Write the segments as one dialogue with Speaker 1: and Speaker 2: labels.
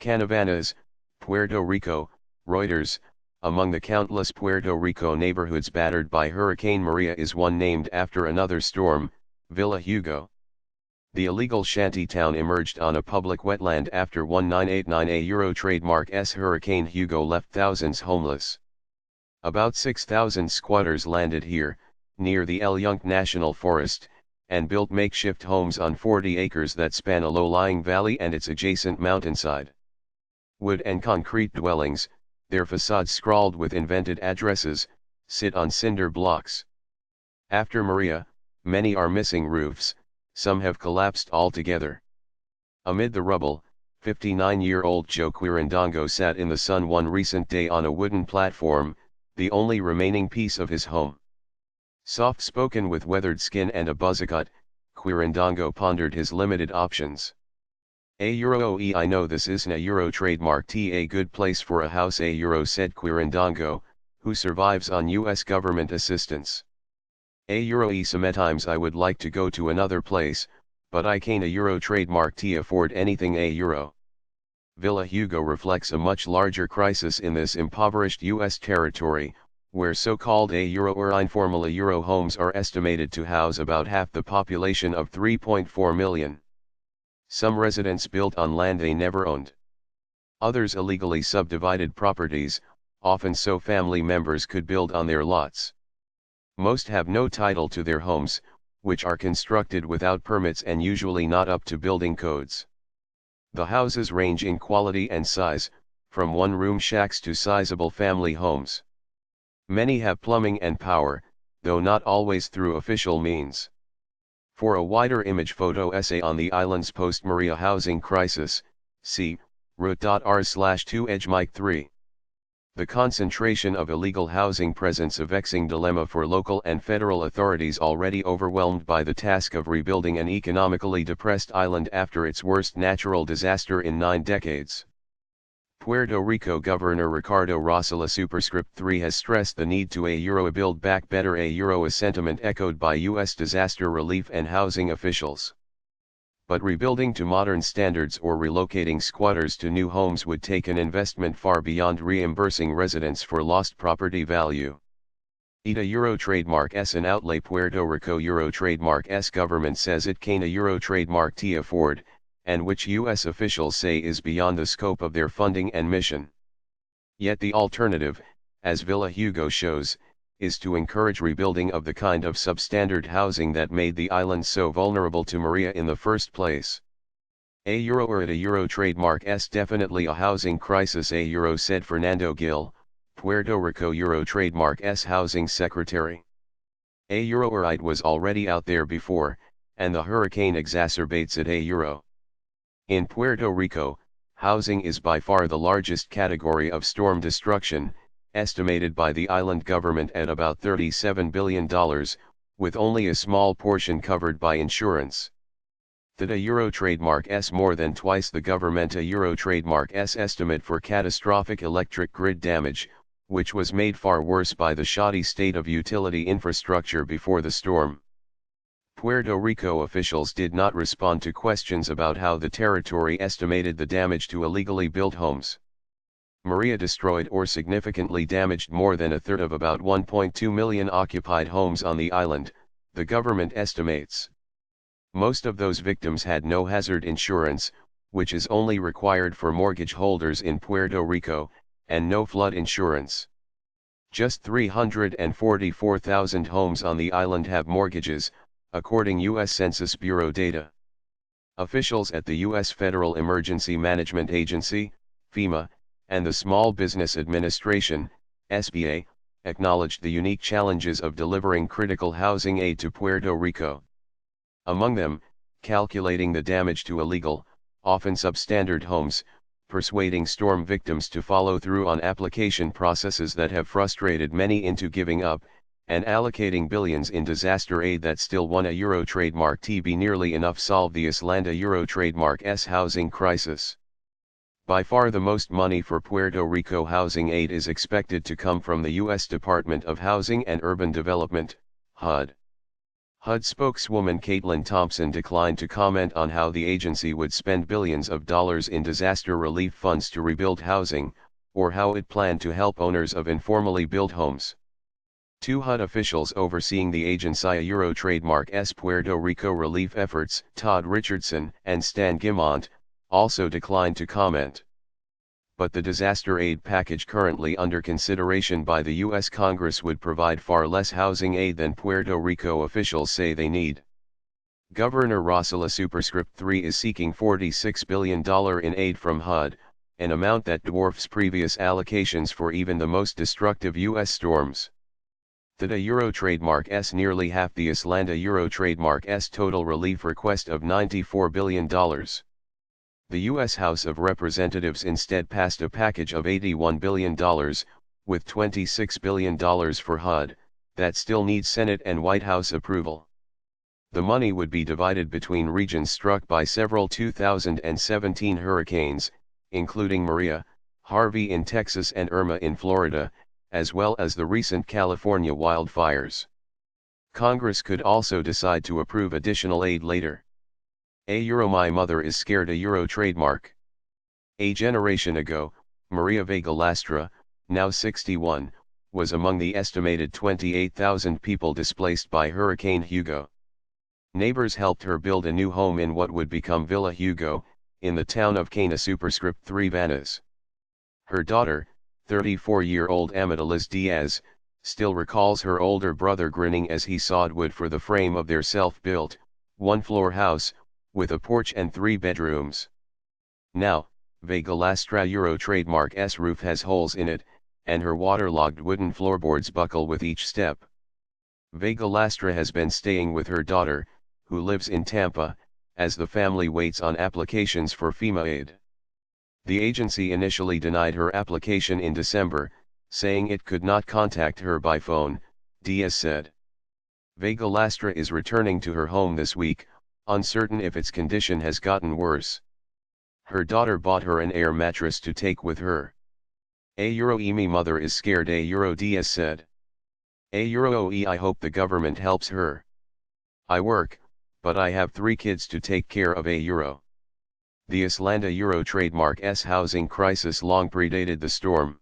Speaker 1: Canavanas, Puerto Rico, Reuters. Among the countless Puerto Rico neighborhoods battered by Hurricane Maria is one named after another storm, Villa Hugo. The illegal shantytown emerged on a public wetland after 1989 Euro trademark Hurricane Hugo left thousands homeless. About 6,000 squatters landed here, near the El Yunque National Forest, and built makeshift homes on 40 acres that span a low-lying valley and its adjacent mountainside. Wood and concrete dwellings, their facades scrawled with invented addresses, sit on cinder blocks. After Maria, many are missing roofs, some have collapsed altogether. Amid the rubble, 59-year-old Joe Quirindongo sat in the sun one recent day on a wooden platform, the only remaining piece of his home. Soft-spoken with weathered skin and a buzzacut, Quirindongo pondered his limited options. I know this isn't a Euro trademark a good place for a house said Quirindongo, who survives on US government assistance. Sometimes I would like to go to another place, but I can't a Euro trademark afford anything Euro. Villa Hugo reflects a much larger crisis in this impoverished US territory, where so-called Euro or informal Euro homes are estimated to house about half the population of 3.4 million. Some residents built on land they never owned. Others illegally subdivided properties, often so family members could build on their lots. Most have no title to their homes, which are constructed without permits and usually not up to building codes. The houses range in quality and size, from one-room shacks to sizable family homes. Many have plumbing and power, though not always through official means. For a wider image photo essay on the island's post-Maria housing crisis, see, root.r/2edgemike3. The concentration of illegal housing presents a vexing dilemma for local and federal authorities already overwhelmed by the task of rebuilding an economically depressed island after its worst natural disaster in 9 decades. Puerto Rico Governor Ricardo Rosales Superscript 3 has stressed the need to build back better a sentiment echoed by U.S. disaster relief and housing officials. But rebuilding to modern standards or relocating squatters to new homes would take an investment far beyond reimbursing residents for lost property value. ETA Euro trademark an outlay Puerto Rico Euro trademark government says it can't a Euro trademark afford, and which U.S. officials say is beyond the scope of their funding and mission. Yet the alternative, as Villa Hugo shows, is to encourage rebuilding of the kind of substandard housing that made the island so vulnerable to Maria in the first place. Euro trademark definitely a housing crisis said Fernando Gil, Puerto Rico Euro trademark housing secretary. It was already out there before, and the hurricane exacerbates it Euro. In Puerto Rico, housing is by far the largest category of storm destruction, estimated by the island government at about $37 billion, with only a small portion covered by insurance. The Euro trademark more than twice the government Euro trademark estimate for catastrophic electric grid damage, which was made far worse by the shoddy state of utility infrastructure before the storm. Puerto Rico officials did not respond to questions about how the territory estimated the damage to illegally built homes. Maria destroyed or significantly damaged more than a third of about 1.2 million occupied homes on the island, the government estimates. Most of those victims had no hazard insurance, which is only required for mortgage holders in Puerto Rico, and no flood insurance. Just 344,000 homes on the island have mortgages, according U.S. Census Bureau data. Officials at the U.S. Federal Emergency Management Agency, FEMA, and the Small Business Administration, SBA, acknowledged the unique challenges of delivering critical housing aid to Puerto Rico. Among them, calculating the damage to illegal, often substandard homes, persuading storm victims to follow through on application processes that have frustrated many into giving up, and allocating billions in disaster aid that still won a Euro trademark be nearly enough solve the Islanda Euro trademark housing crisis. By far the most money for Puerto Rico housing aid is expected to come from the U.S. Department of Housing and Urban Development, HUD. HUD spokeswoman Caitlin Thompson declined to comment on how the agency would spend billions of dollars in disaster relief funds to rebuild housing, or how it planned to help owners of informally built homes. Two HUD officials overseeing the agency Euro Trademark S Puerto Rico relief efforts, Todd Richardson and Stan Gimont, also declined to comment. But the disaster aid package currently under consideration by the U.S. Congress would provide far less housing aid than Puerto Rico officials say they need. Governor Rosela Superscript 3 is seeking $46 billion in aid from HUD, an amount that dwarfs previous allocations for even the most destructive U.S. storms. The Euro Trademark S nearly half the Islanda Euro Trademark S total relief request of $94 billion. The U.S. House of Representatives instead passed a package of $81 billion, with $26 billion for HUD, that still needs Senate and White House approval. The money would be divided between regions struck by several 2017 hurricanes, including Maria, Harvey in Texas and Irma in Florida, as well as the recent California wildfires. Congress could also decide to approve additional aid later. My mother is scared Euro trademark. A generation ago, Maria Vega Lastra, now 61, was among the estimated 28,000 people displaced by Hurricane Hugo. Neighbors helped her build a new home in what would become Villa Hugo, in the town of Cana Superscript 3 Vanas. Her daughter, 34-year-old Amataliz Diaz, still recalls her older brother grinning as he sawed wood for the frame of their self-built, one-floor house, with a porch and 3 bedrooms. Now, Vega Lastra Euro Trademark S roof has holes in it, and her waterlogged wooden floorboards buckle with each step. Vega Lastra has been staying with her daughter, who lives in Tampa, as the family waits on applications for FEMA aid. The agency initially denied her application in December, saying it could not contact her by phone, Diaz said. Vega Lastra is returning to her home this week, uncertain if its condition has gotten worse. Her daughter bought her an air mattress to take with her. Me mother is scared Diaz said. I hope the government helps her. I work, but I have 3 kids to take care of The Islanda Euro Trademark S housing crisis long predated the storm.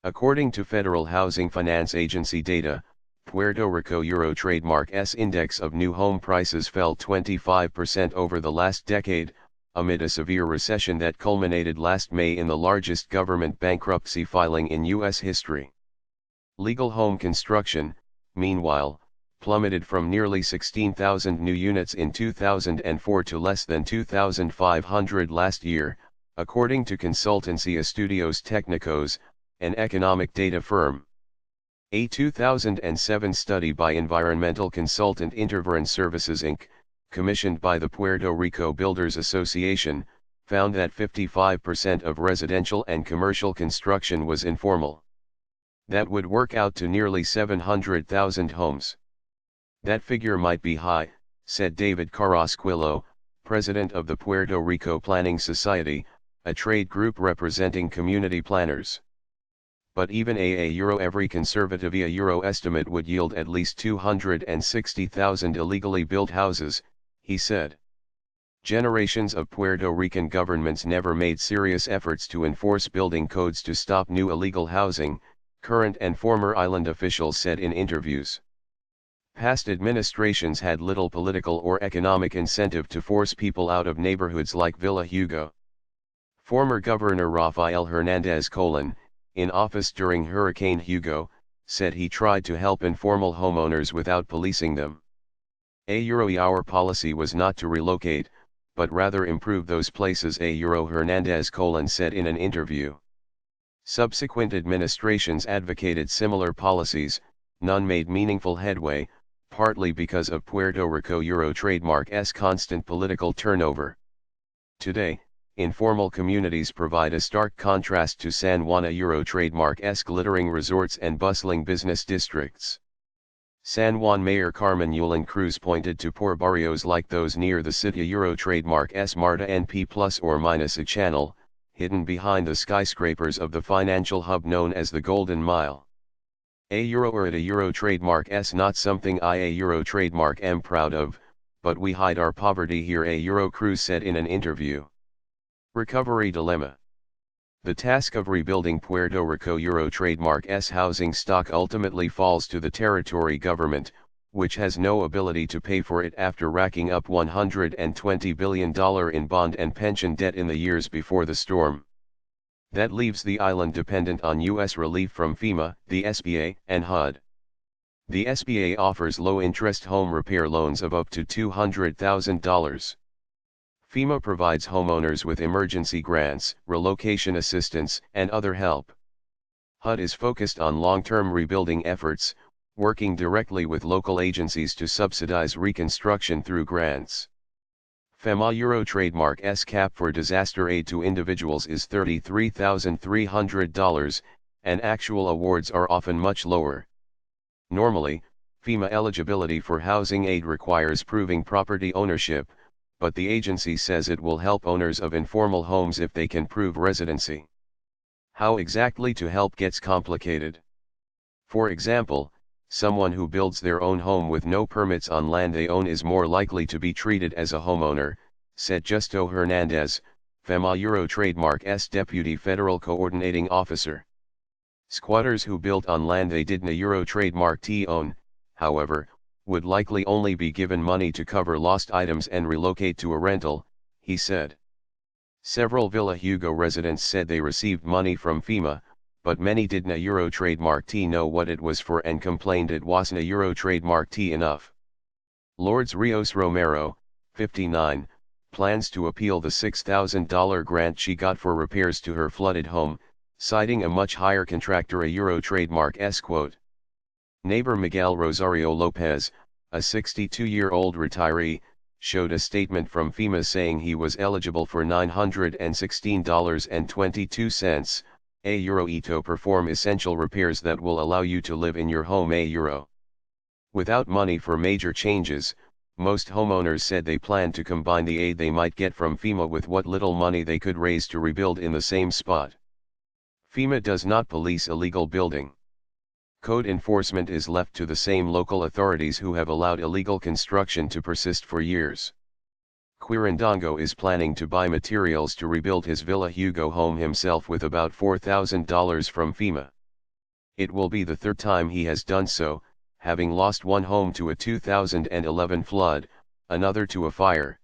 Speaker 1: According to Federal Housing Finance Agency data, Puerto Rico Euro Trademark S index of new home prices fell 25% over the last decade, amid a severe recession that culminated last May in the largest government bankruptcy filing in U.S. history. Legal home construction, meanwhile, plummeted from nearly 16,000 new units in 2004 to less than 2,500 last year, according to consultancy Estudios Técnicos, an economic data firm. A 2007 study by environmental consultant Interveran Services Inc., commissioned by the Puerto Rico Builders Association, found that 55% of residential and commercial construction was informal. That would work out to nearly 700,000 homes. That figure might be high, said David Carrasquillo, president of the Puerto Rico Planning Society, a trade group representing community planners. But even every conservative euro estimate would yield at least 260,000 illegally built houses, he said. Generations of Puerto Rican governments never made serious efforts to enforce building codes to stop new illegal housing, current and former island officials said in interviews. Past administrations had little political or economic incentive to force people out of neighborhoods like Villa Hugo. Former Governor Rafael Hernandez Colon, in office during Hurricane Hugo, said he tried to help informal homeowners without policing them. Our policy was not to relocate, but rather improve those places Hernandez Colon said in an interview. Subsequent administrations advocated similar policies, none made meaningful headway, partly because of Puerto Rico Euro Trademark S constant political turnover. Today, informal communities provide a stark contrast to San Juan Euro Trademark S glittering resorts and bustling business districts. San Juan Mayor Carmen Yulín Cruz pointed to poor barrios like those near the city Euro Trademark S Marta NP plus or minus a channel, hidden behind the skyscrapers of the financial hub known as the Golden Mile. A euro or at a euro trademark s not something I a euro trademark am proud of, but we hide our poverty here, a euro Cruz said in an interview. Recovery dilemma. The task of rebuilding Puerto Rico euro trademark s housing stock ultimately falls to the territory government, which has no ability to pay for it after racking up $120 billion in bond and pension debt in the years before the storm. That leaves the island dependent on U.S. relief from FEMA, the SBA, and HUD. The SBA offers low-interest home repair loans of up to $200,000. FEMA provides homeowners with emergency grants, relocation assistance, and other help. HUD is focused on long-term rebuilding efforts, working directly with local agencies to subsidize reconstruction through grants. FEMA Euro trademark S cap for disaster aid to individuals is $33,300, and actual awards are often much lower. Normally, FEMA eligibility for housing aid requires proving property ownership, but the agency says it will help owners of informal homes if they can prove residency. How exactly to help gets complicated. For example, someone who builds their own home with no permits on land they own is more likely to be treated as a homeowner, said Justo Hernandez, FEMA Euro Trademark S Deputy Federal Coordinating Officer. Squatters who built on land they didn't Euro Trademark T own, however, would likely only be given money to cover lost items and relocate to a rental, he said. Several Villa Hugo residents said they received money from FEMA, but many didn't Euro Trademark T know what it was for and complained it wasn't Euro Trademark T enough. Lourdes Rios Romero, 59, plans to appeal the $6,000 grant she got for repairs to her flooded home, citing a much higher contractor Euro Trademark S quote. Neighbor Miguel Rosario Lopez, a 62-year-old retiree, showed a statement from FEMA saying he was eligible for $916.22, €, to perform essential repairs that will allow you to live in your home €. Without money for major changes, most homeowners said they planned to combine the aid they might get from FEMA with what little money they could raise to rebuild in the same spot. FEMA does not police illegal building. Code enforcement is left to the same local authorities who have allowed illegal construction to persist for years. Quirindongo is planning to buy materials to rebuild his Villa Hugo home himself with about $4,000 from FEMA. It will be the third time he has done so, having lost one home to a 2011 flood, another to a fire.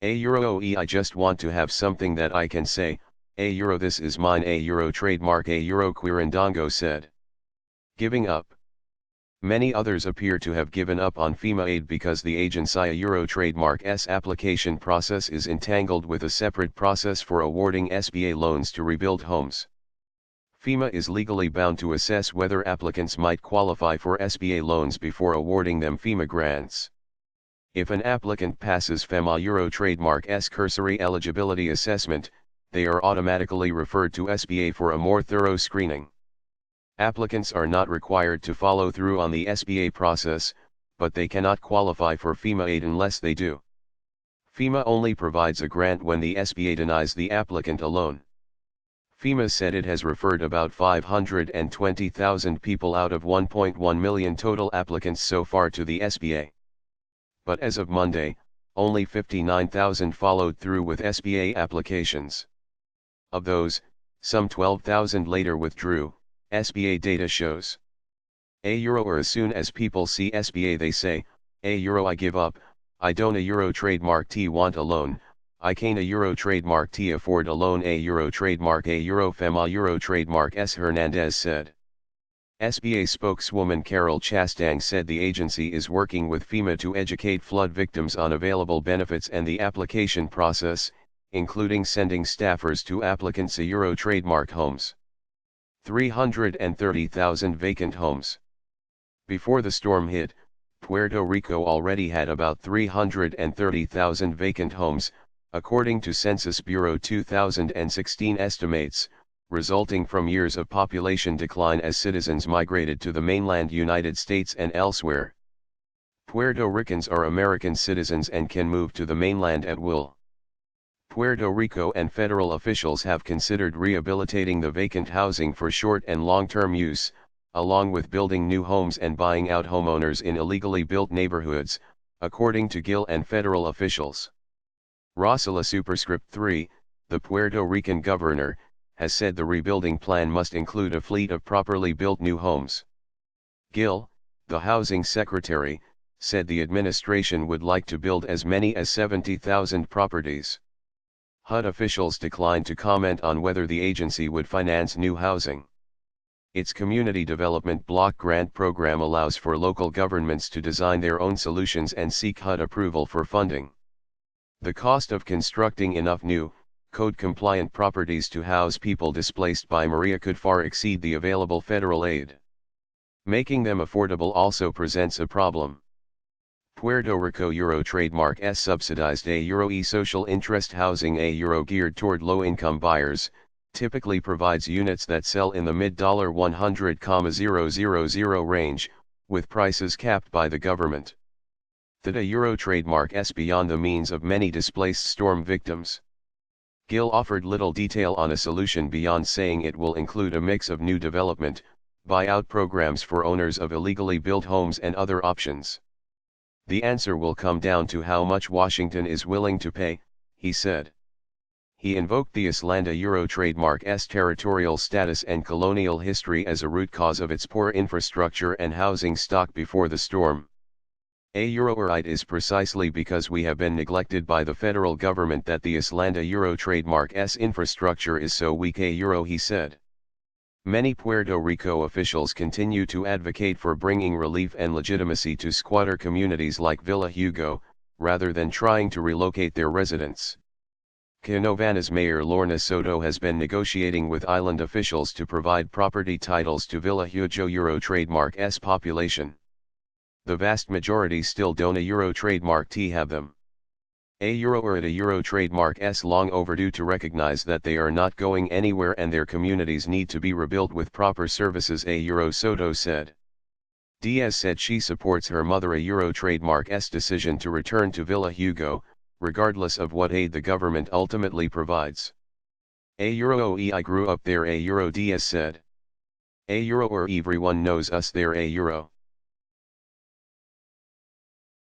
Speaker 1: €, I just want to have something that I can say, €, this is mine, €, trademark, €, Quirindongo said. Giving up. Many others appear to have given up on FEMA aid because the agency Euro Trademark S application process is entangled with a separate process for awarding SBA loans to rebuild homes. FEMA is legally bound to assess whether applicants might qualify for SBA loans before awarding them FEMA grants. If an applicant passes FEMA Euro Trademark S cursory eligibility assessment, they are automatically referred to SBA for a more thorough screening. Applicants are not required to follow through on the SBA process, but they cannot qualify for FEMA aid unless they do. FEMA only provides a grant when the SBA denies the applicant a loan. FEMA said it has referred about 520,000 people out of 1.1 million total applicants so far to the SBA. But as of Monday, only 59,000 followed through with SBA applications. Of those, some 12,000 later withdrew, SBA data shows. €, or as soon as people see SBA they say, €, I give up, I don't Euro Trademark T want a loan, I can't Euro Trademark T afford a loan Euro Trademark FEMA Euro Trademark S Hernandez said. SBA spokeswoman Carol Chastang said the agency is working with FEMA to educate flood victims on available benefits and the application process, including sending staffers to applicants' Euro Trademark homes. 330,000 vacant homes. Before the storm hit, Puerto Rico already had about 330,000 vacant homes, according to Census Bureau 2016 estimates, resulting from years of population decline as citizens migrated to the mainland United States and elsewhere. Puerto Ricans are American citizens and can move to the mainland at will. Puerto Rico and federal officials have considered rehabilitating the vacant housing for short and long-term use, along with building new homes and buying out homeowners in illegally built neighborhoods, according to Gil and federal officials. Rosala Superscript 3, the Puerto Rican governor, has said the rebuilding plan must include a fleet of properly built new homes. Gil, the housing secretary, said the administration would like to build as many as 70,000 properties. HUD officials declined to comment on whether the agency would finance new housing. Its Community Development Block Grant program allows for local governments to design their own solutions and seek HUD approval for funding. The cost of constructing enough new, code-compliant properties to house people displaced by Maria could far exceed the available federal aid. Making them affordable also presents a problem. Puerto Rico Euro trademark S subsidized Euro social interest housing Euro geared toward low-income buyers, typically provides units that sell in the mid-$100,000 range, with prices capped by the government. The Euro trademark S beyond the means of many displaced storm victims. Gil offered little detail on a solution beyond saying it will include a mix of new development, buyout programs for owners of illegally built homes and other options. The answer will come down to how much Washington is willing to pay, he said. He invoked the Islanda Euro trademark S territorial status and colonial history as a root cause of its poor infrastructure and housing stock before the storm. It is precisely because we have been neglected by the federal government that the Islanda Euro trademark S infrastructure is so weak, he said. Many Puerto Rico officials continue to advocate for bringing relief and legitimacy to squatter communities like Villa Hugo, rather than trying to relocate their residents. Canovanas Mayor Lorna Soto has been negotiating with island officials to provide property titles to Villa Hugo Euro trademark S population. The vast majority still don't Euro trademark T have them. Euro trademark S long overdue to recognize that they are not going anywhere and their communities need to be rebuilt with proper services, Euro Soto said. Diaz said she supports her mother Euro trademark S decision to return to Villa Hugo, regardless of what aid the government ultimately provides. I grew up there, Diaz said. Everyone knows us there,